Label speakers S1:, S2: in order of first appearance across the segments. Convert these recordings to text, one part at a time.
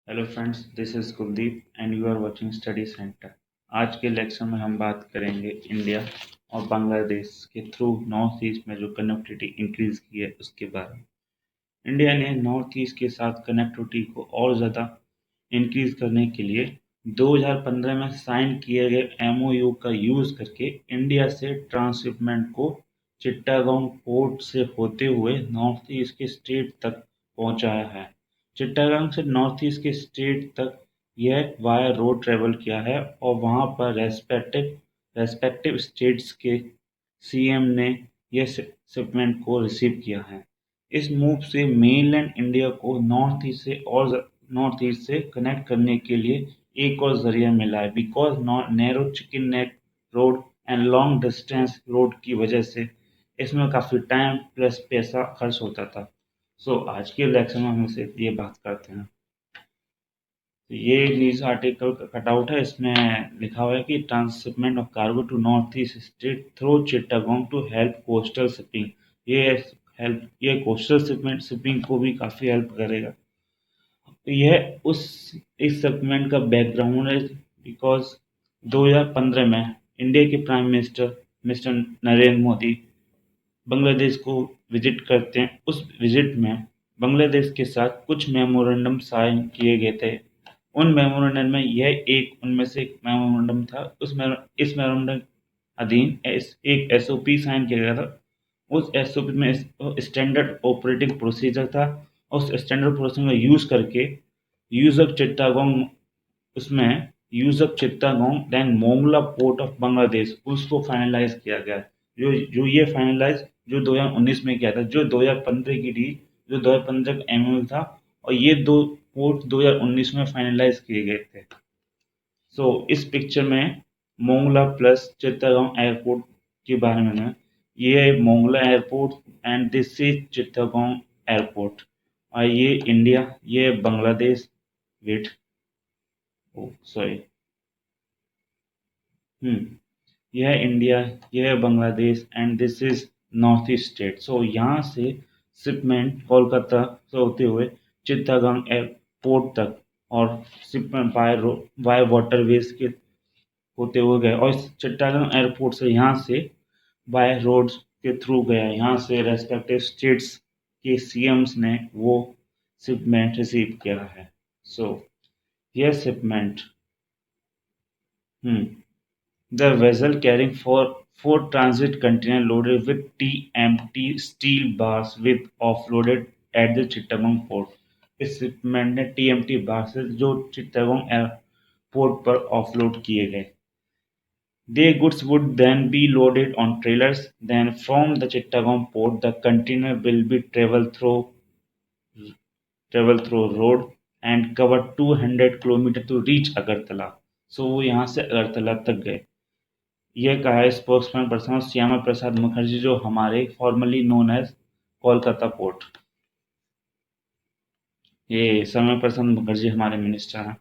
S1: Hello friends, this is Kuldeep and you are watching study centre. आज के lecture में हम बात करेंगे इंडिया और बांग्लादेश के थ्रू नॉर्थ ईस्ट में जो कनेक्टिविटी इंक्रीज की है उसके बारे में। इंडिया ने नॉर्थ ईस्ट के साथ कनेक्टिविटी को और ज़्यादा इंक्रीज करने के लिए 2015 में साइन किए गए एमओयू का यूज़ करके इंडिया से ट्रांसशिपमेंट को चिट्टागोंग पोर्ट से होते हुए नॉर्थ ईस्ट के स्टेट तक पहुंचाया है। चिट्टागोंग से नॉर्थ ईस्ट के स्टेट तक यह वाया रोड ट्रेवल किया है और वहां पर रेस्पेक्टिव स्टेट्स के सीएम ने यह शिपमेंट को रिसीव किया है। इस मूव से मेनलैंड इंडिया को नॉर्थ ईस्ट से कनेक्ट करने के लिए एक और जरिया मिला है। Because narrow chicken neck road and long distance road की वजह से इसमें काफ़ी टाइम प्लस पैसा खर्च होता था। आज के लेक्चर में हम इसे ये बात करते हैं। तो ये न्यूज़ आर्टिकल का कटआउट है। इसमें लिखा हुआ है कि transhipment of cargo to north east state through Chittagong to help coastal shipping. ये ये कोस्टल शिपिंग को भी काफ़ी हेल्प करेगा। तो यह उस इस सेगमेंट का बैकग्राउंड है। बिकॉज 2015 में इंडिया के prime minister mister Narendra Modi Bangladesh को विजिट करते हैं। उस विजिट में बांग्लादेश के साथ कुछ मेमोरेंडम साइन किए गए थे। उन मेमोरेंडम में यह एक उनमें से एक मेमोरेंडम था। इस मेमोरेंडम अधीन एक एसओपी साइन किया गया था। उस एसओपी में स्टैंडर्ड ऑपरेटिंग प्रोसीजर था। उस स्टैंडर्ड प्रोसीजर का यूज करके यूज ऑफ चिट्टागोंग उसमें use of Chittagong then Mongla port of Bangladesh उसको फाइनलाइज किया गया। जो जो ये फाइनलाइज जो 2019 में किया था, जो 2015 की थी, जो 2015 का एमओयू था। और ये दो पोर्ट 2019 में फाइनलाइज किए गए थे। इस पिक्चर में मोंगला प्लस चिट्टागोंग एयरपोर्ट के बारे में है। ये है Mongla airport and this is Chittagong airport. और ये इंडिया, ये बांग्लादेश। वेट, ओ सॉरी। यह इंडिया, यह Bangladesh and this is north east state. यहाँ से शिपमेंट कोलकाता से होते हुए चित्तागंग एयरपोर्ट तक और शिपमेंट बाय वाटरवेज के होते हुए गए। और इस चिट्टागंग एयरपोर्ट से यहाँ से बाय रोड्स के थ्रू गया। यहाँ से रेस्पेक्टिव स्टेट्स के सीएम्स ने वो शिपमेंट रिसीव किया है। यह shipment the vessel carrying four transit containers loaded with TMT steel bars with offloaded at the Chittagong port। इस शिपमेंट ने TMT बार से जो चिट्टागोंग एयरपोर्ट पर ऑफलोड किए गए। The goods would then be loaded on trailers. Then from the Chittagong port, the container will be travel through road and cover 200 kilometre to reach Agartala. वो यहाँ से अगरतला तक गए। ये कहा है स्पोक्समैन पर्सन श्यामा प्रसाद मुखर्जी, जो हमारे formerly known as Kolkata port. ये श्यामा प्रसाद मुखर्जी हमारे मिनिस्टर हैं।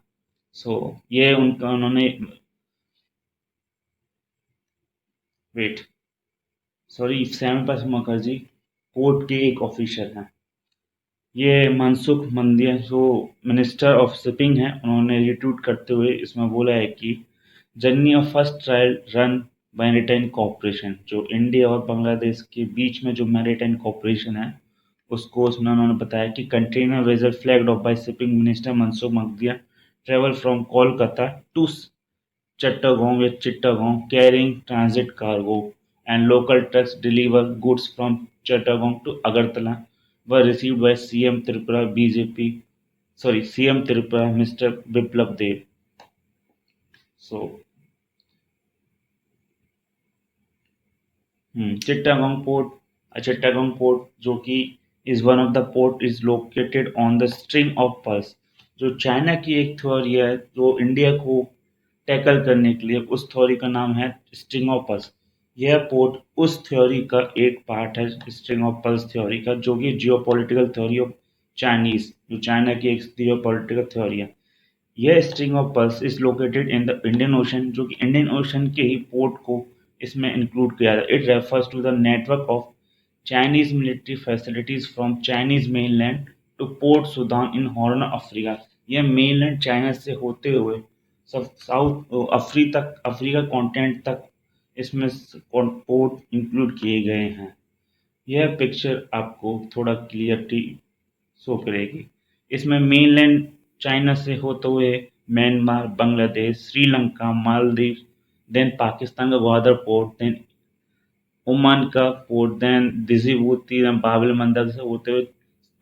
S1: ये उनका उन्होंने wait sorry Shyama Prasad Mukherjee port के एक ऑफिसर हैं। ये मनसुख मंदिया जो मिनिस्टर ऑफ शिपिंग हैं, उन्होंने ये ट्वीट करते हुए इसमें बोला है कि journey of first trial run maritime cooperation, जो इंडिया और बांग्लादेश के बीच में जो मैरीटाइम कॉपरेशन है उसको उसमें उन्होंने बताया कि container vessel flagged off by shipping minister Mansukh Mandaviya travel from Kolkata to Chittagong carrying transit cargo, and local trucks deliver goods from Chittagong to Agartala were received by CM Tripura Mr. Biplab Dev। So, Chittagong port जो कि is one of the port is located on the string of pearls। जो China की एक theory है जो India को tackle करने के लिए, उस थ्योरी का नाम है स्ट्रिंग ऑफ पर्ल्स। यह पोर्ट उस थ्योरी का एक पार्ट है, स्ट्रिंग ऑफ पर्ल्स थ्योरी का, जो कि जियोपॉलिटिकल थ्योरी ऑफ चाइनीज, जो चाइना की एक जियोपॉलिटिकल थ्योरी है। यह string of pearls is located in the Indian ocean, जो कि इंडियन ओशन के ही पोर्ट को इसमें इंक्लूड किया जाता है। It refers to the network of Chinese military facilities from Chinese mainland to Port Sudan in Horn of Africa। यह mainland China से होते हुए सब साउथ अफ्रीका कॉन्टिनेंट तक इसमें पोर्ट इंक्लूड किए गए हैं। यह पिक्चर आपको थोड़ा क्लियरिटी शो करेगी। इसमें मेनलैंड चाइना से होते हुए म्यांमार, बांग्लादेश, श्रीलंका, मालदीव, देन पाकिस्तान का ग्वादर पोर्ट, देन ओमान का पोर्ट, देन डिजिबूती, देन बाब मंदब से होते हुए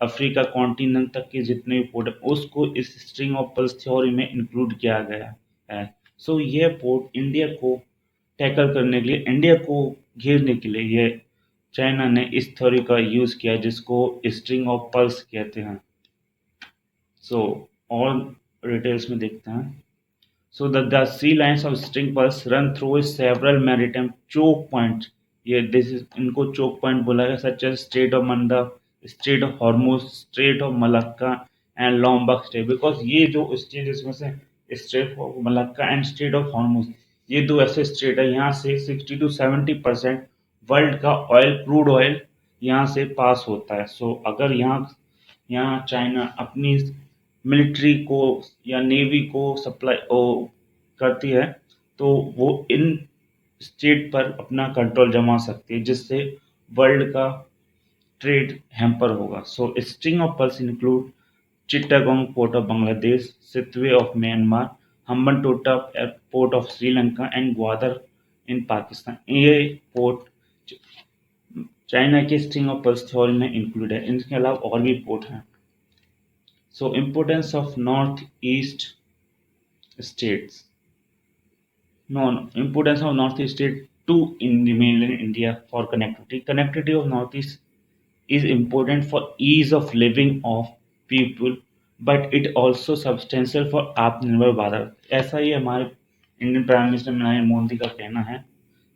S1: अफ्रीका कॉन्टिनेंट तक के जितने भी पोर्ट है उसको इस स्ट्रिंग ऑफ पर्ल्स थ्योरी में इंक्लूड किया गया है। सो ये पोर्ट इंडिया को टैकल करने के लिए, इंडिया को घेरने के लिए ये चाइना ने इस थ्योरी का यूज किया जिसको स्ट्रिंग ऑफ पर्ल्स कहते हैं। सो और डिटेल्स में देखते हैं। So the sea lines of string pulse run through several maritime choke points. ये this is इनको choke point बोला गया, such as Strait of Manda, Strait of Hormuz, Strait of Malacca and Lombok Strait. Because ये जो straight इसमें से Strait of Malacca and Strait of Hormuz, ये दो ऐसे स्ट्रेट है यहाँ से 60 to 70% वर्ल्ड का ऑयल, क्रूड ऑयल यहाँ से पास होता है। सो अगर यहाँ यहाँ चाइना अपनी मिलिट्री को या नेवी को सप्लाई करती है तो वो इन स्टेट पर अपना कंट्रोल जमा सकती है जिससे वर्ल्ड का ट्रेड हैम्पर होगा। So string of pearls include Chittagong port of Bangladesh, Sittwe of Myanmar, Hambantota port of Sri Lanka and Gwadar in Pakistan. ये पोर्ट चाइना के स्ट्रिंग ऑफ पर्ल्स थ्योरी में इंक्लूड है। इनके अलावा और भी पोर्ट हैं। So importance of northeast states. No, importance of northeast state to in the mainland India for connectivity. Connectivity of northeast is important for ease of living of people, but it also substantial for आत्मनिर्भर भारत। ऐसा ही हमारे Indian prime minister Narendra Modi का कहना है।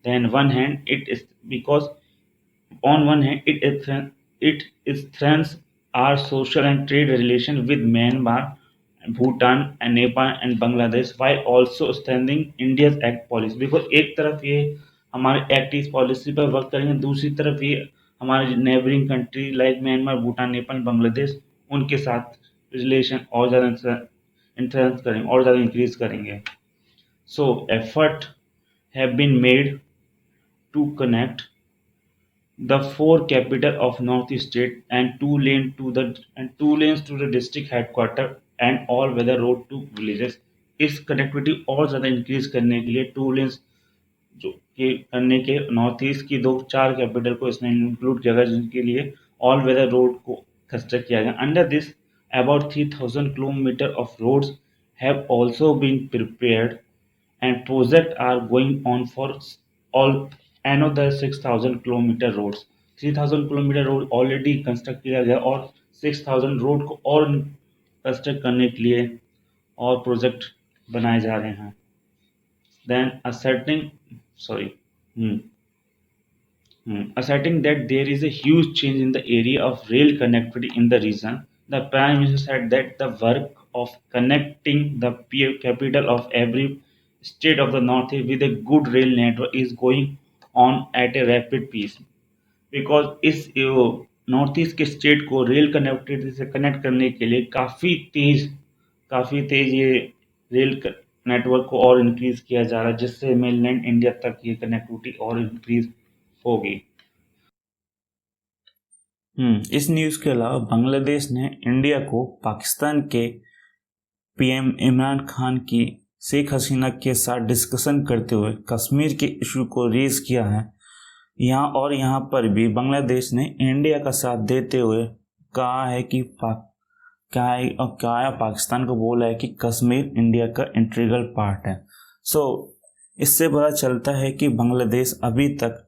S1: Then one hand it is because on one hand it strengthens our social and trade relation with Myanmar, Bhutan and Nepal and Bangladesh while also strengthening India's act policy। Because एक तरफ ये हमारे act east policy पर work करेंगे, दूसरी तरफ ये हमारे neighbouring country like Myanmar, Bhutan, Nepal, Bangladesh उनके साथ रिलेशन और ज़्यादा इंट्रेंस करेंगे और ज़्यादा इंक्रीज करेंगे। So effort have been made to connect the four capital of northeast state and two lanes to the district headquarter and all weather road to villages। इस connectivity और ज़्यादा इंक्रीज करने के लिए टू लेन्स जो के करने के नॉर्थ ईस्ट की दो चार कैपिटल को इसमें इंक्लूड किया गया जिनके लिए ऑल वेदर रोड को कंस्ट्रक्ट किया गया। Under this about 3000 kilometre of roads have also been prepared and projects are going on for all another 6000 kilometer roads। 3000 kilometre road already construct किया गया और 6000 रोड को और कंस्ट्रक्ट करने के लिए और प्रोजेक्ट बनाए जा रहे हैं। Then asserting that there is a huge change in the area of rail connectivity in the region, the Prime Minister said that the work of connecting the capital of every state of the Northeast with a good rail network is going on at a rapid pace। Because इस north east के state को rail connectivity से connect करने के लिए काफ़ी तेज ये rail network को और इंक्रीज किया जा रहा है जिससे मेनलैंड इंडिया तक ये कनेक्टिविटी और इंक्रीज होगी। इस न्यूज़ के अलावा बांग्लादेश ने इंडिया को पाकिस्तान के पीएम इमरान खान की शेख हसीना के साथ डिस्कशन करते हुए कश्मीर के इशू को रेज किया है। यहाँ पर भी बांग्लादेश ने इंडिया का साथ देते हुए कहा है कि पाकिस्तान को बोला है कि कश्मीर इंडिया का इंटीग्रल पार्ट है। सो इससे पता चलता है कि बांग्लादेश अभी तक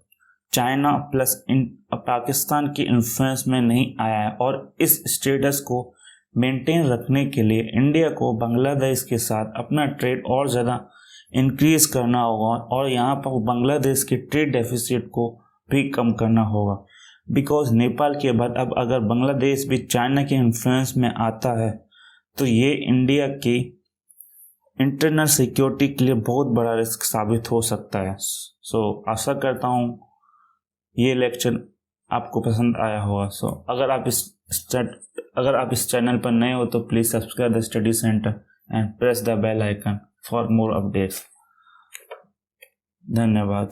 S1: चाइना प्लस पाकिस्तान की इन्फ्लुएंस में नहीं आया है और इस स्टेटस को मेंटेन रखने के लिए इंडिया को बांग्लादेश के साथ अपना ट्रेड और ज़्यादा इंक्रीज करना होगा और यहाँ पर बांग्लादेश के ट्रेड डेफिसिट को भी कम करना होगा। बिकॉज नेपाल के बाद अब अगर बांग्लादेश भी चाइना के इन्फ्लुएंस में आता है तो ये इंडिया की इंटरनल सिक्योरिटी के लिए बहुत बड़ा रिस्क साबित हो सकता है। सो आशा करता हूँ ये लेक्चर आपको पसंद आया होगा। सो अगर आप इस चैनल पर नए हो तो please subscribe the study centre and press the bell icon for more updates. धन्यवाद।